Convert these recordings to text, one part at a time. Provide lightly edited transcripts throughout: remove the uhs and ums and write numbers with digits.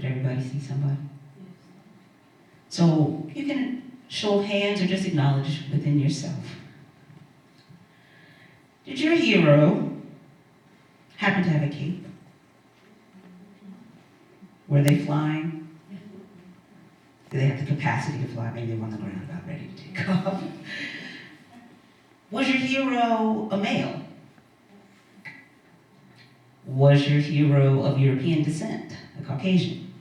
Did everybody see somebody? So you can show of hands or just acknowledge within yourself. Did your hero happen to have a cape? Were they flying? Did they have the capacity to fly? Maybe they were on the ground about ready to take off. Was your hero a male? Was your hero of European descent, a Caucasian?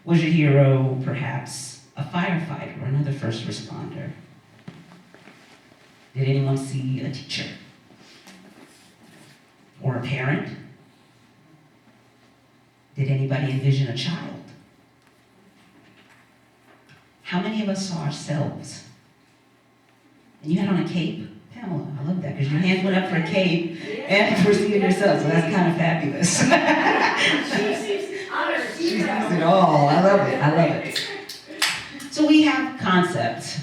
Was your hero perhaps a firefighter or another first responder? Did anyone see a teacher? Or a parent? Did anybody envision a child? How many of us saw ourselves? And you had on a cape? Pamela, I love that, because your hands went up for a cape and for seeing yourself, so that's kind of fabulous. She sees it all. I love it. I love it. So we have concepts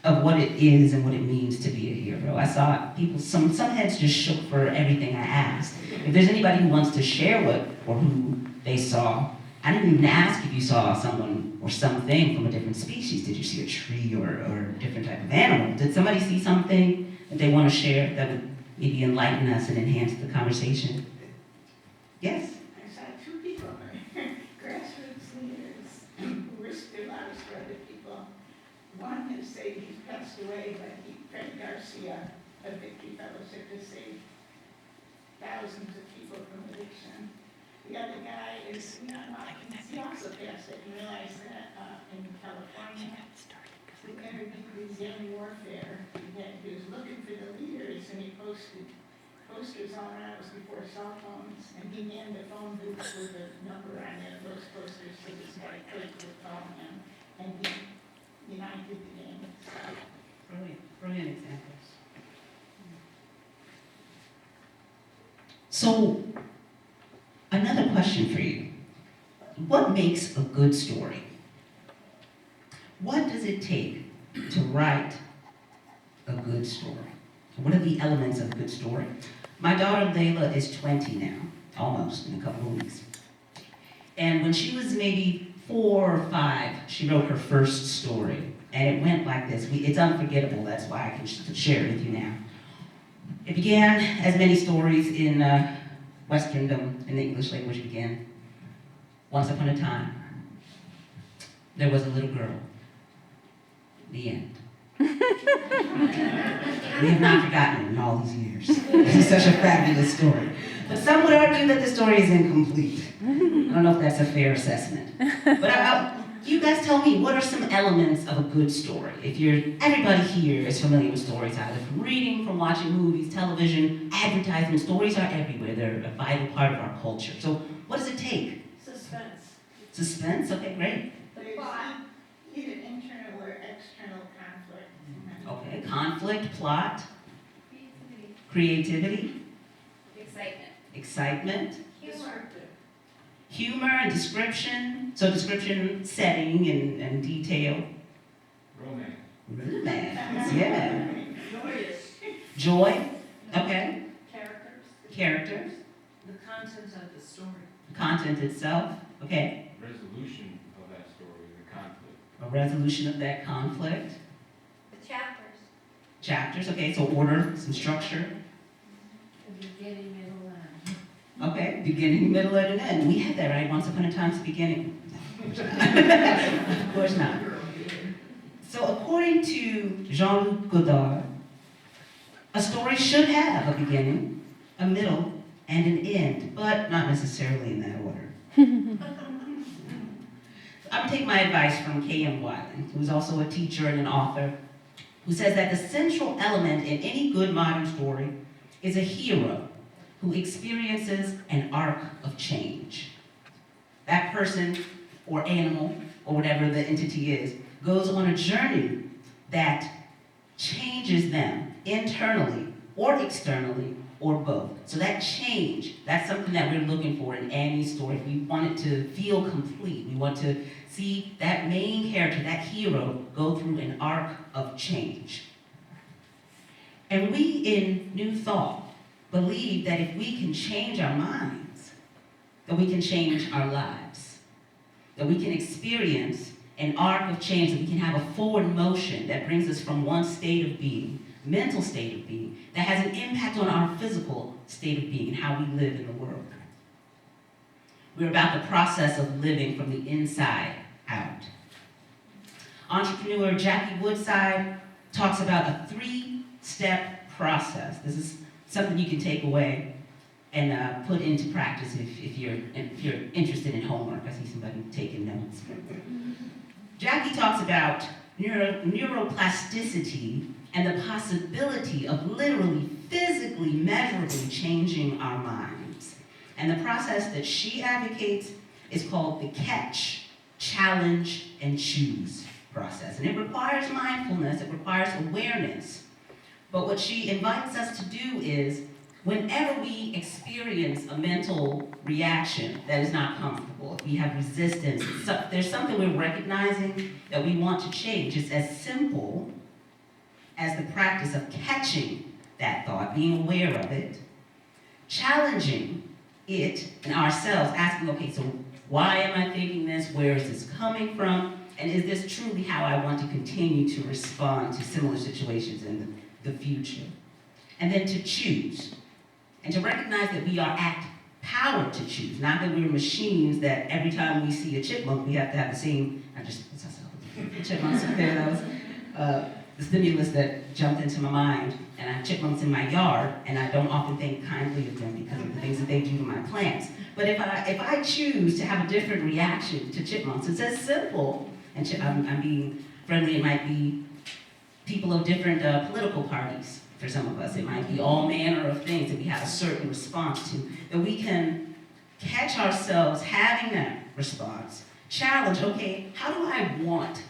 of what it is and what it means to be a hero. I saw people, some heads just shook for everything I asked. If there's anybody who wants to share what or who they saw, I didn't even ask if you saw someone or something from a different species. Did you see a tree or a different type of animal? Did somebody see something that they want to share that would maybe enlighten us and enhance the conversation? Yes? I saw two people, grassroots leaders, who risked their lives for other people. One has said he's passed away, but Fred Garcia, a victory fellowship, has saved thousands of people from addiction. The other guy is, he also passed it and realized that in California, through interviews in warfare, that he was looking for the leaders, and he posted posters all around. It was before cell phones, and he manned the phone booth with a number on it, those posters, so this guy could phone him, and he united the game. Brilliant examples. So, another question for you. What makes a good story? What does it take to write a good story? What are the elements of a good story? My daughter Layla is 20 now, almost, in a couple of weeks. And when she was maybe 4 or 5, she wrote her first story. And it went like this. It's unforgettable, that's why I can share it with you now. It began, as many stories in Westerndom, in the English language began. Once upon a time, there was a little girl. The end. We have not forgotten it in all these years. This is such a fabulous story. But some would argue that the story is incomplete. I don't know if that's a fair assessment. But you guys tell me, what are some elements of a good story? Everybody here is familiar with stories, either from reading, from watching movies, television, advertisements. Stories are everywhere. They're a vital part of our culture. So what does it take? Suspense. Suspense? Okay, great. The plot. Either internal or external conflict. Okay, conflict, plot. Creativity. Excitement. Humor and description. So description, setting, and detail. Romance, yeah. Joy. Okay. Characters. The content of the story. Content itself. Okay. Resolution of that story, the conflict. A resolution of that conflict. The chapters. Chapters, okay, so order, some structure. The beginning, middle, end. Okay, beginning, middle, and an end. We had that, right? Once upon a time's beginning. Of course not. So according to Jean-Luc Godard, a story should have a beginning, a middle, and an end, but not necessarily in that order. I'm going to take my advice from K.M. Wyland, who's also a teacher and an author, who says that the central element in any good modern story is a hero who experiences an arc of change. That person or animal, or whatever the entity is, goes on a journey that changes them internally or externally or both. So that change, that's something that we're looking for in Annie's story. We want it to feel complete. We want to see that main character, that hero, go through an arc of change. And we in New Thought believe that if we can change our minds, that we can change our lives, that we can experience an arc of change, that we can have a forward motion that brings us from one state of being, mental state of being, that has an impact on our physical state of being and how we live in the world. We're about the process of living from the inside out. Entrepreneur Jackie Woodside talks about a 3-step process. This is something you can take away and put into practice if you're interested in homework. I see somebody taking notes. Jackie talks about neuroplasticity and the possibility of literally, physically, measurably changing our minds. And the process that she advocates is called the catch, challenge, and choose process. And it requires mindfulness, it requires awareness. But what she invites us to do is, whenever we experience a mental reaction that is not comfortable, if we have resistance, there's something we're recognizing that we want to change. It's as simple as the practice of catching that thought, being aware of it, challenging it and ourselves, asking, okay, so why am I thinking this? Where is this coming from? And is this truly how I want to continue to respond to similar situations in the future? And then to choose. And to recognize that we are at power to choose, not that we're machines that every time we see a chipmunk, we have to have the same, chipmunks up there, that was the stimulus that jumped into my mind, and I have chipmunks in my yard, and I don't often think kindly of them because of the things that they do to my plants. But if I choose to have a different reaction to chipmunks, it's as simple, and I'm being friendly, it might be people of different political parties. For some of us, it might be all manner of things that we have a certain response to, that we can catch ourselves having that response, challenge, okay, how do I want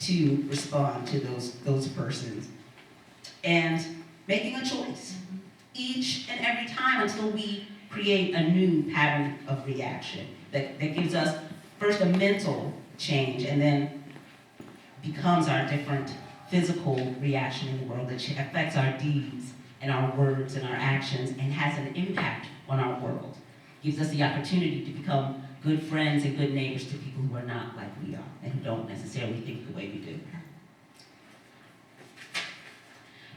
to respond to those persons? And making a choice each and every time until we create a new pattern of reaction that gives us first a mental change and then becomes our different physical reaction in the world that affects our deeds and our words and our actions and has an impact on our world. Gives us the opportunity to become good friends and good neighbors to people who are not like we are and who don't necessarily think the way we do.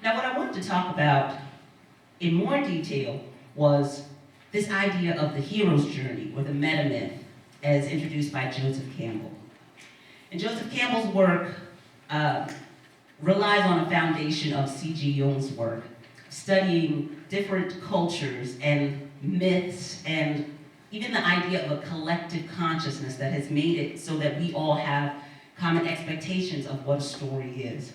Now, what I wanted to talk about in more detail was this idea of the hero's journey, or the metamyth, as introduced by Joseph Campbell. And Joseph Campbell's work relies on a foundation of C.G. Jung's work, studying different cultures and myths and even the idea of a collective consciousness that has made it so that we all have common expectations of what a story is.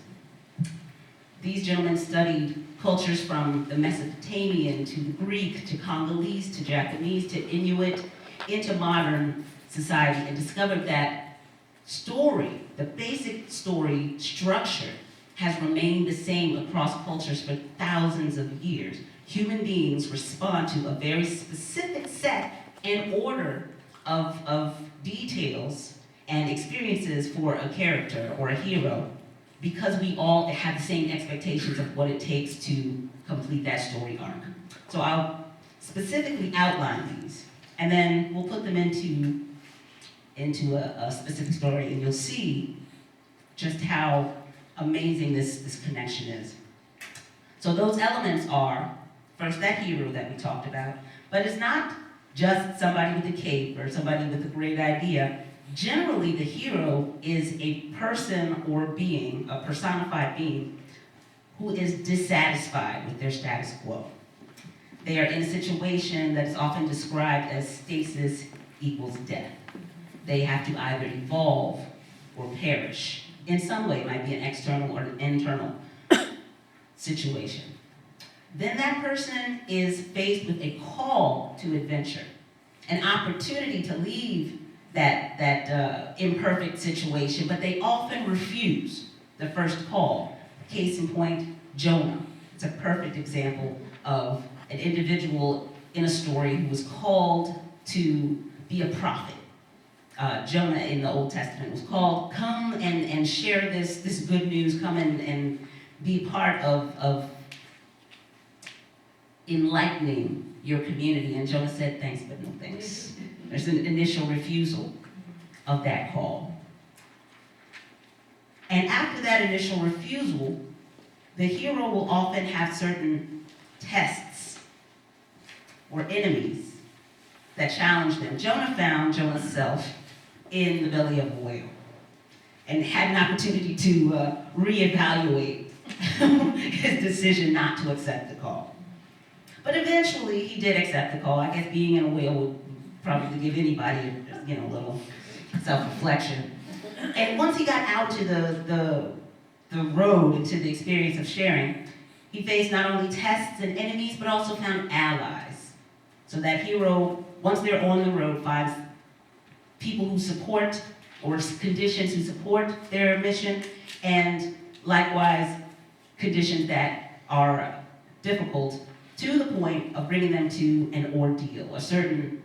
These gentlemen studied cultures from the Mesopotamian to the Greek to Congolese to Japanese to Inuit into modern society and discovered that story, the basic story structure, has remained the same across cultures for thousands of years. Human beings respond to a very specific set and order of details and experiences for a character or a hero because we all have the same expectations of what it takes to complete that story arc. So I'll specifically outline these, and then we'll put them into a specific story, and you'll see just how amazing this connection is. So those elements are, first, that hero that we talked about, but it's not just somebody with a cape or somebody with a great idea. Generally, the hero is a person or being, a personified being, who is dissatisfied with their status quo. They are in a situation that is often described as stasis equals death. They have to either evolve or perish. In some way, it might be an external or an internal situation. Then that person is faced with a call to adventure, an opportunity to leave that imperfect situation, but they often refuse the first call. Case in point, Jonah. It's a perfect example of an individual in a story who was called to be a prophet. Jonah in the Old Testament was called, come and share this good news, come and be part of enlightening your community. And Jonah said, thanks, but no thanks. There's an initial refusal of that call. And after that initial refusal, the hero will often have certain tests or enemies that challenge them. Jonah found Jonah's self in the belly of a whale and had an opportunity to reevaluate his decision not to accept the call. But eventually he did accept the call. I guess being in a whale would probably give anybody a little self-reflection. And once he got out to the road, into the experience of sharing, he faced not only tests and enemies, but also found allies. So that hero, once they're on the road, finds people who support, or conditions who support their mission, and likewise conditions that are difficult, to the point of bringing them to an ordeal, a certain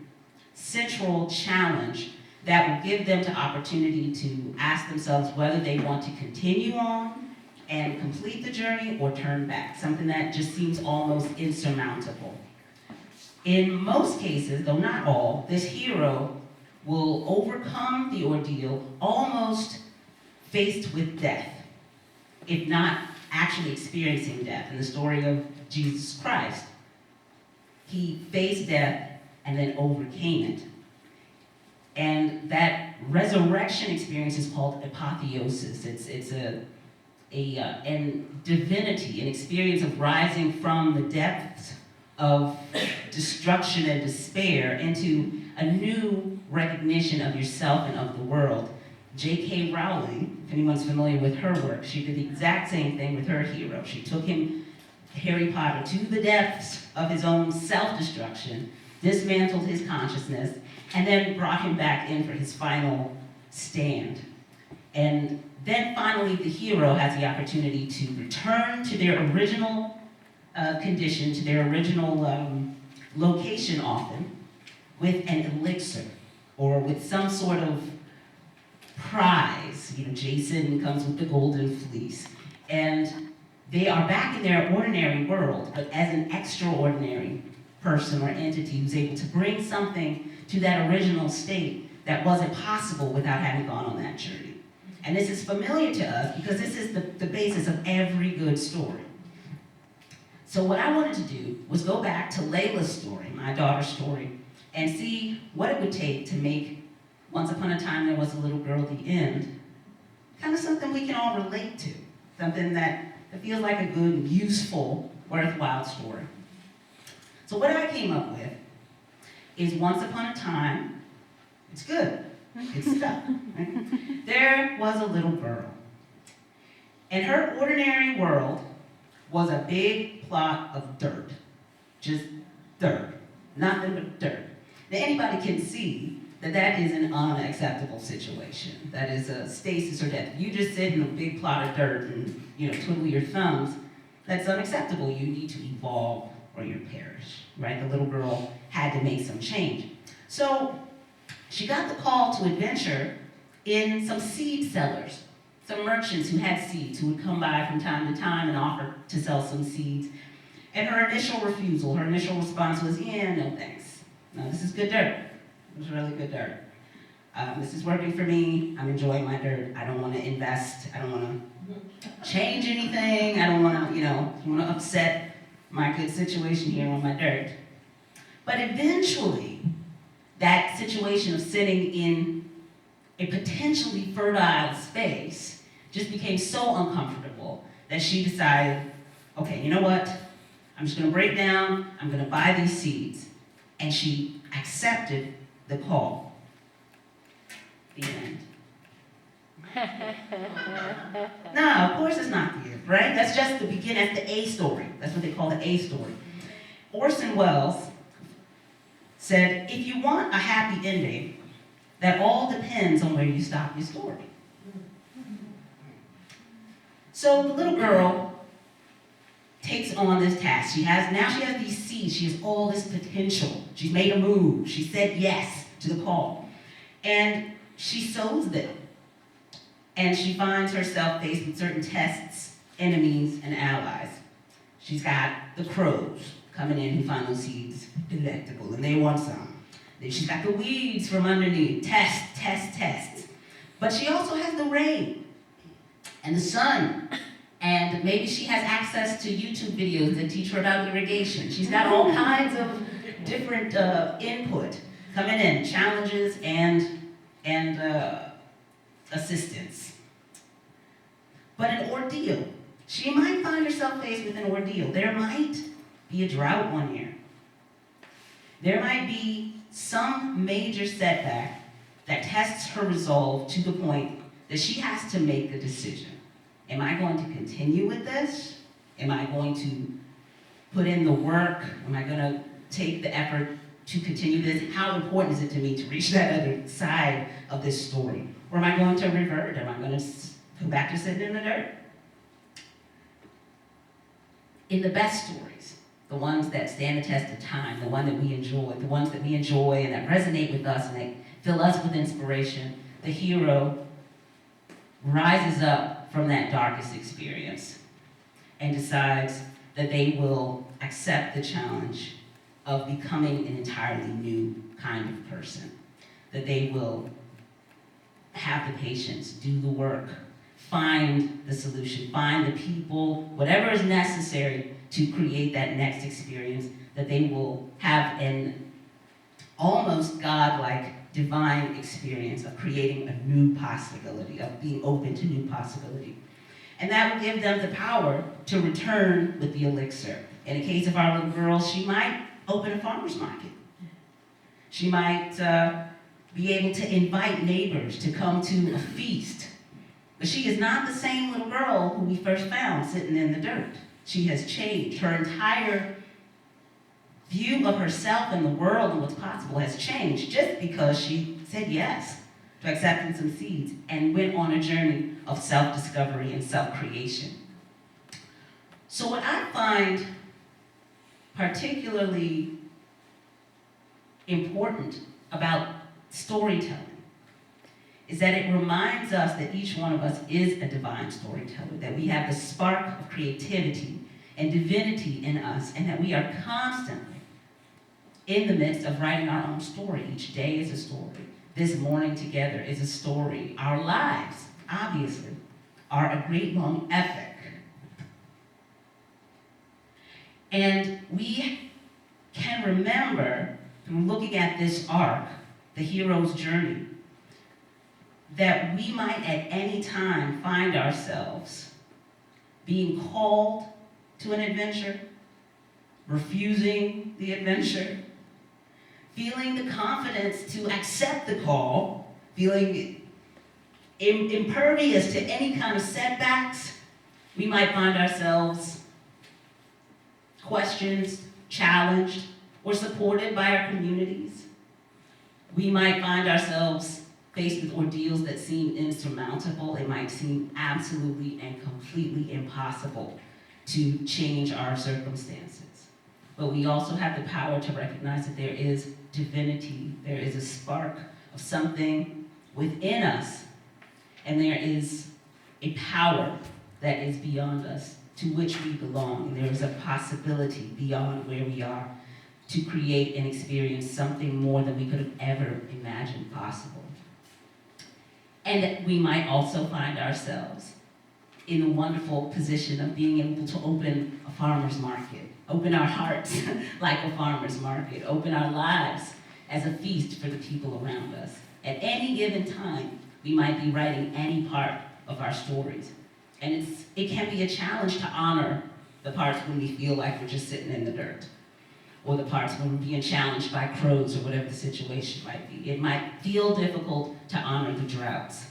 central challenge that will give them the opportunity to ask themselves whether they want to continue on and complete the journey or turn back, something that just seems almost insurmountable. In most cases, though not all, this hero will overcome the ordeal almost faced with death, if not actually experiencing death. In the story of Jesus Christ, he faced death and then overcame it. And that resurrection experience is called apotheosis. It's a divinity, an experience of rising from the depths of destruction and despair into a new recognition of yourself and of the world. J.K. Rowling, if anyone's familiar with her work, she did the exact same thing with her hero. She took him, Harry Potter, to the depths of his own self-destruction, dismantled his consciousness, and then brought him back in for his final stand. And then finally the hero has the opportunity to return to their original condition, to their original location often, with an elixir, or with some sort of prize. Jason comes with the golden fleece. And they are back in their ordinary world, but as an extraordinary person or entity who's able to bring something to that original state that wasn't possible without having gone on that journey. And this is familiar to us because this is the basis of every good story. So what I wanted to do was go back to Layla's story, my daughter's story, and see what it would take to make Once Upon a Time There Was a Little Girl, the end, kind of something we can all relate to, something that feels like a good, useful, worthwhile story. So what I came up with is Once Upon a Time, it's good, it's stuff. Right? There was a little girl, and her ordinary world was a big plot of dirt, just dirt, nothing but dirt. Now anybody can see that is an unacceptable situation. That is a stasis or death. You just sit in a big plot of dirt and twiddle your thumbs. That's unacceptable. You need to evolve or you perish, right? The little girl had to make some change. So she got the call to adventure in some seed sellers, some merchants who had seeds, who would come by from time to time and offer to sell some seeds. And her initial refusal, her initial response was, yeah, no thanks. No, this is good dirt. It was really good dirt. This is working for me. I'm enjoying my dirt. I don't want to invest. I don't want to change anything. I don't want to, upset my good situation here on my dirt. But eventually, that situation of sitting in a potentially fertile space just became so uncomfortable that she decided, okay, you know what? I'm just going to break down. I'm going to buy these seeds. And she accepted the call. The end. No, of course it's not the end, right? That's just the beginning. That's the A story. That's what they call the A story. Orson Welles said, if you want a happy ending, that all depends on where you stop your story. So the little girl takes on this task. She has these seeds. She has all this potential. She's made a move. She said yes to the call. And she sows them. And she finds herself faced with certain tests, enemies, and allies. She's got the crows coming in who find those seeds delectable, and they want some. Then she's got the weeds from underneath. Test, test, test. But she also has the rain and the sun. And maybe she has access to YouTube videos that teach her about irrigation. She's got all kinds of different input coming in, challenges and assistance. But an ordeal. She might find herself faced with an ordeal. There might be a drought one year. There might be some major setback that tests her resolve to the point that she has to make a decision. Am I going to continue with this? Am I going to put in the work? Am I going to take the effort to continue this? How important is it to me to reach that other side of this story? Or am I going to revert? Am I going to go back to sitting in the dirt? In the best stories, the ones that stand the test of time, the ones that we enjoy and that resonate with us and that fill us with inspiration, the hero rises up from that darkest experience and decides that they will accept the challenge of becoming an entirely new kind of person, that they will have the patience, do the work, find the solution, find the people, whatever is necessary to create that next experience, that they will have an almost godlike, divine experience of creating a new possibility, of being open to new possibility. And that will give them the power to return with the elixir. In the case of our little girl, she might open a farmer's market. She might be able to invite neighbors to come to a feast. But she is not the same little girl who we first found sitting in the dirt. She has changed. Her entire view of herself and the world and what's possible has changed just because she said yes to accepting some seeds and went on a journey of self-discovery and self-creation. So what I find particularly important about storytelling is that it reminds us that each one of us is a divine storyteller, that we have the spark of creativity and divinity in us, and that we are constantly in the midst of writing our own story. Each day is a story. This morning together is a story. Our lives, obviously, are a great long epic. And we can remember, through looking at this arc, the hero's journey, that we might at any time find ourselves being called to an adventure, refusing the adventure, feeling the confidence to accept the call, feeling impervious to any kind of setbacks. We might find ourselves questioned, challenged, or supported by our communities. We might find ourselves faced with ordeals that seem insurmountable. It might seem absolutely and completely impossible to change our circumstances. But we also have the power to recognize that there is divinity, there is a spark of something within us, and there is a power that is beyond us, to which we belong. There is a possibility beyond where we are to create and experience something more than we could have ever imagined possible. And we might also find ourselves in the wonderful position of being able to open a farmer's market, open our hearts like a farmer's market, open our lives as a feast for the people around us. At any given time, we might be writing any part of our stories. And it can be a challenge to honor the parts when we feel like we're just sitting in the dirt, or the parts when we're being challenged by crows or whatever the situation might be. It might feel difficult to honor the droughts.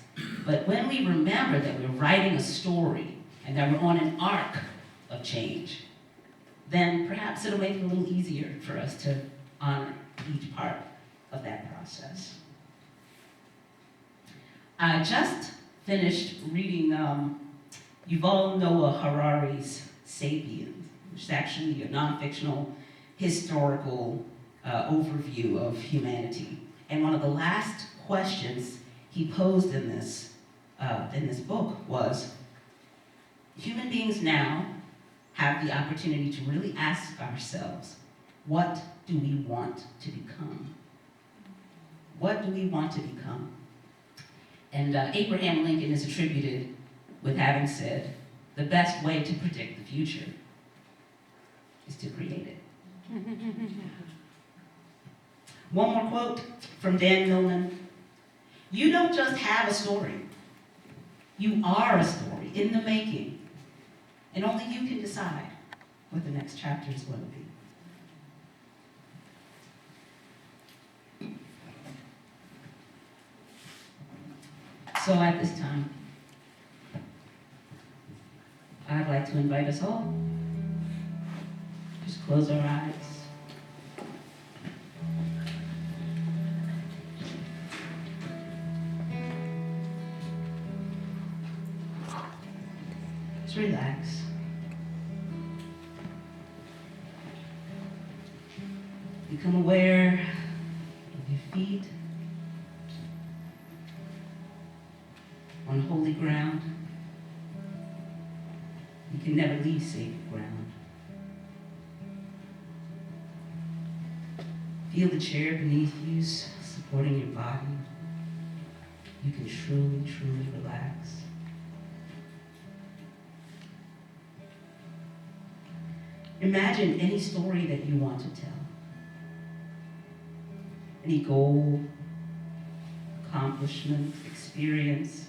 But when we remember that we're writing a story and that we're on an arc of change, then perhaps it'll make it a little easier for us to honor each part of that process. I just finished reading Yuval Noah Harari's *Sapiens*, which is actually a non-fictional historical overview of humanity. And one of the last questions he posed in this book was, human beings now have the opportunity to really ask ourselves, What do we want to become? What do we want to become? And Abraham Lincoln is attributed with having said, the best way to predict the future is to create it. One more quote from Dan Millman. You don't just have a story. You are a story in the making. And only you can decide what the next chapter is going to be. So at this time, I'd like to invite us all. Just close our eyes. Just relax. Become aware of your feet on holy ground. You can never leave safe ground. Feel the chair beneath you supporting your body. You can truly, truly relax. Imagine any story that you want to tell. Any goal, accomplishment, experience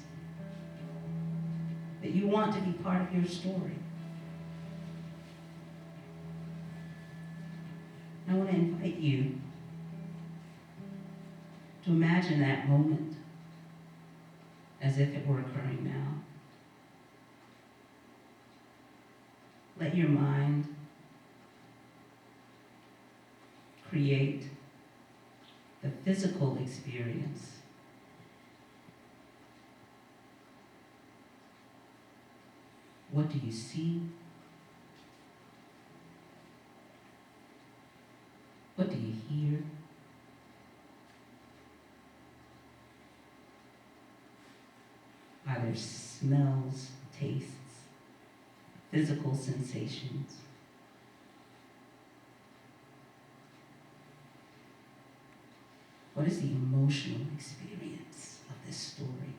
that you want to be part of your story. I want to invite you to imagine that moment as if it were occurring now. Let your mind create the physical experience. What do you see? What do you hear? Are there smells, tastes, physical sensations? What is the emotional experience of this story?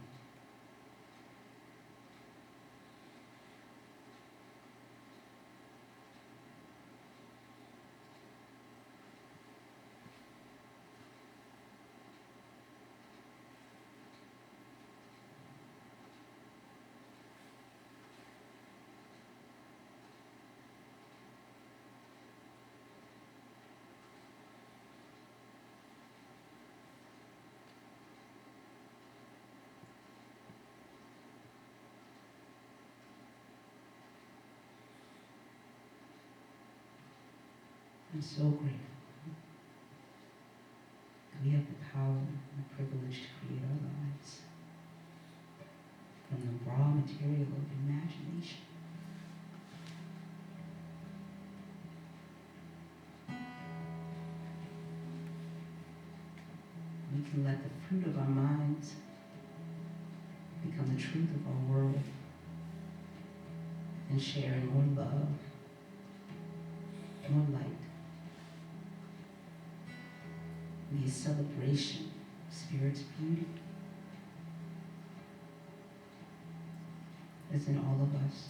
I'm so grateful that we have the power and the privilege to create our lives from the raw material of imagination. We can let the fruit of our minds become the truth of our world and share in more love, more light. Be a celebration of Spirit's beauty that's in all of us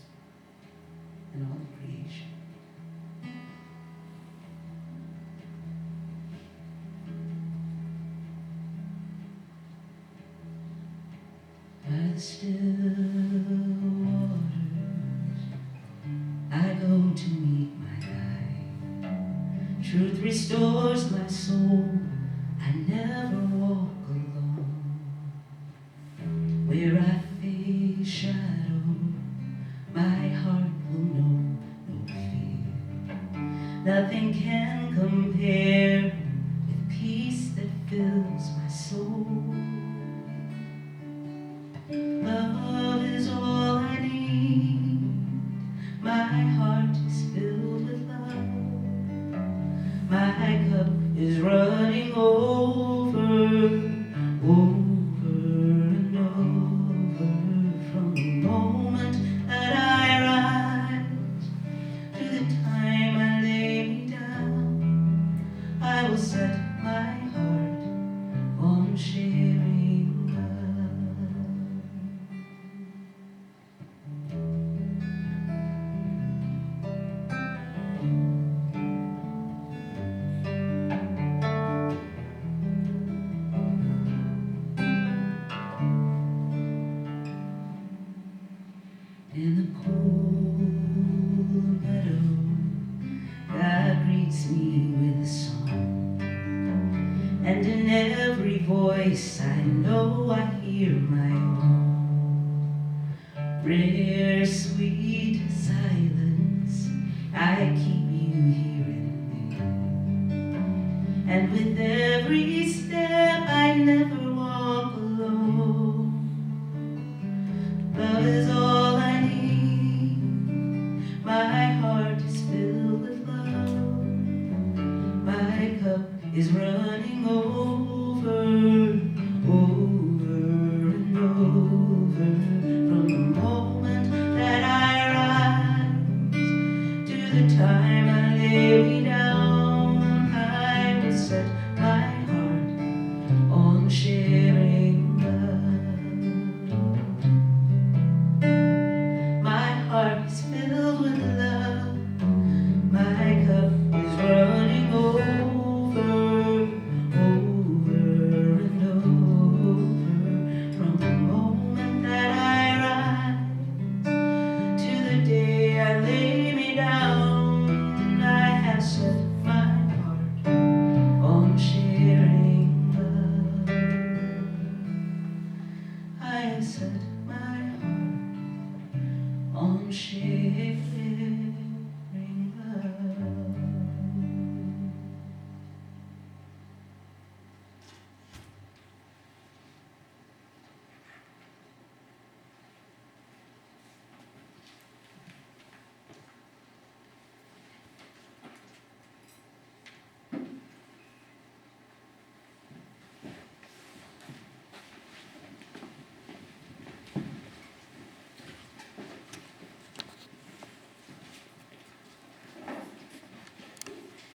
and all of creation. By the still waters, I go to meet my guide. Truth restores my soul. I never walk alone. Where I face shadow, my heart will know no fear. Nothing can compare with peace that fills my soul. Love is all I need. My heart is filled with love. My cup is running over and over. From the moment that I rise to the time I lay me down, set my heart on sharing love. In the cool meadow, God greets me with a song, and in every voice I know I hear my own. Rare, sweet silence, I keep you here in me, and with every step I never walk alone. Love is all I need, my heart is filled with love, my cup is running over.